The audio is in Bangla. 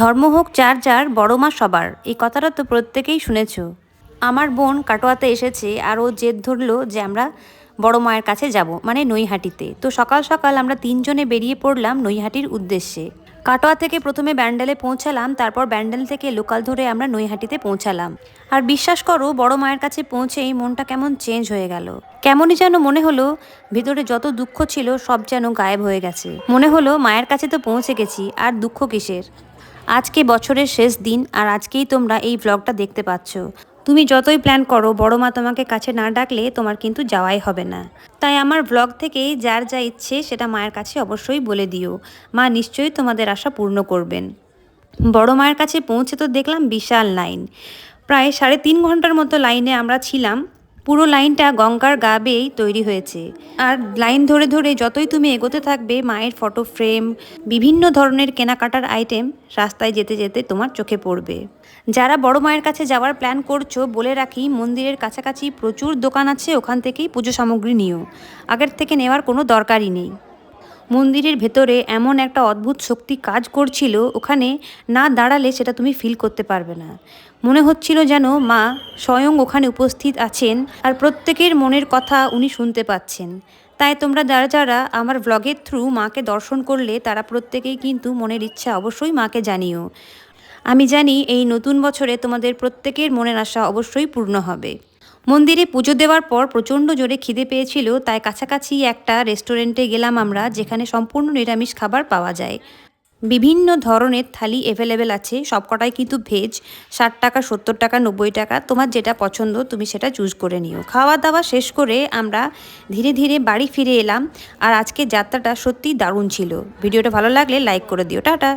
ধর্ম হোক যার যার, বড় মা সবার, এই কথাটা তো প্রত্যেকেই শুনেছ। আমার বোন কাটোয়াতে এসেছে আর ও জেদ ধরলো যে আমরা বড় মায়ের কাছে যাব, মানে নৈহাটিতে। তো সকাল সকাল আমরা তিনজনে বেরিয়ে পড়লাম নৈহাটির উদ্দেশ্যে। কাটোয়া থেকে প্রথমে ব্যান্ডেলে পৌঁছালাম, তারপর ব্যান্ডেল থেকে লোকাল ধরে আমরা নৈহাটিতে পৌঁছালাম। আর বিশ্বাস করো, বড় মায়ের কাছে পৌঁছেই মনটা কেমন চেঞ্জ হয়ে গেল। কেমনই যেন মনে হলো ভিতরে যত দুঃখ ছিল সব যেন গায়েব হয়ে গেছে। মনে হলো মায়ের কাছে তো পৌঁছে গেছি, আর দুঃখ কিসের। আজকে বছরের শেষ দিন, আর আজকেই তোমরা এই ব্লগটা দেখতে পাচ্ছ। তুমি যতই প্ল্যান করো, বড় মা তোমাকে কাছে না ডাকলে তোমার কিন্তু যাওয়াই হবে না। তাই আমার ব্লগ থেকেই যার যা ইচ্ছে সেটা মায়ের কাছে অবশ্যই বলে দিও। মা নিশ্চয়ই তোমাদের আশা পূর্ণ করবেন। বড় মায়ের কাছে পৌঁছে তো দেখলাম বিশাল লাইন। প্রায় 3.5 ঘন্টার মতো লাইনে আমরা ছিলাম। পুরো লাইনটা গঙ্গার গা বেয়েই তৈরি হয়েছে। আর লাইন ধরে ধরে যতই তুমি এগোতে থাকবে, মায়ের ফটো ফ্রেম, বিভিন্ন ধরনের কেনাকাটার আইটেম রাস্তায় যেতে যেতে তোমার চোখে পড়বে। যারা বড় মায়ের কাছে যাওয়ার প্ল্যান করছো, বলে রাখি মন্দিরের কাছাকাছি প্রচুর দোকান আছে, ওখান থেকেই পুজো সামগ্রী নিও। আগের থেকে নেওয়ার কোনো দরকারই নেই। মন্দিরের ভেতরে এমন একটা অদ্ভুত শক্তি কাজ করছিল, ওখানে না দাঁড়ালে সেটা তুমি ফিল করতে পারবে না। মনে হচ্ছিল যেন মা স্বয়ং ওখানে উপস্থিত আছেন, আর প্রত্যেকের মনের কথা উনি শুনতে পাচ্ছেন। তাই তোমরা যারা যারা আমার ব্লগের থ্রু মাকে দর্শন করলে, তারা প্রত্যেকেই কিন্তু মনের ইচ্ছা অবশ্যই মাকে জানিও। আমি জানি এই নতুন বছরে তোমাদের প্রত্যেকের মনের আশা অবশ্যই পূর্ণ হবে। মন্দিরে পুজো দেওয়ার পর প্রচণ্ড জোরে খিদে পেয়েছিল, তাই কাছাকাছি একটা রেস্টুরেন্টে গেলাম আমরা, যেখানে সম্পূর্ণ নিরামিষ খাবার পাওয়া যায়। বিভিন্ন ধরনের থালি অ্যাভেলেবেল আছে, সবকটাই কিন্তু ভেজ। 60 টাকা, 70 টাকা, 90 টাকা, তোমার যেটা পছন্দ তুমি সেটা চুজ করে নিও। খাওয়া দাওয়া শেষ করে আমরা ধীরে ধীরে বাড়ি ফিরে এলাম। আর আজকে যাত্রাটা সত্যিই দারুণ ছিল। ভিডিওটা ভালো লাগলে লাইক করে দিও। টাটা।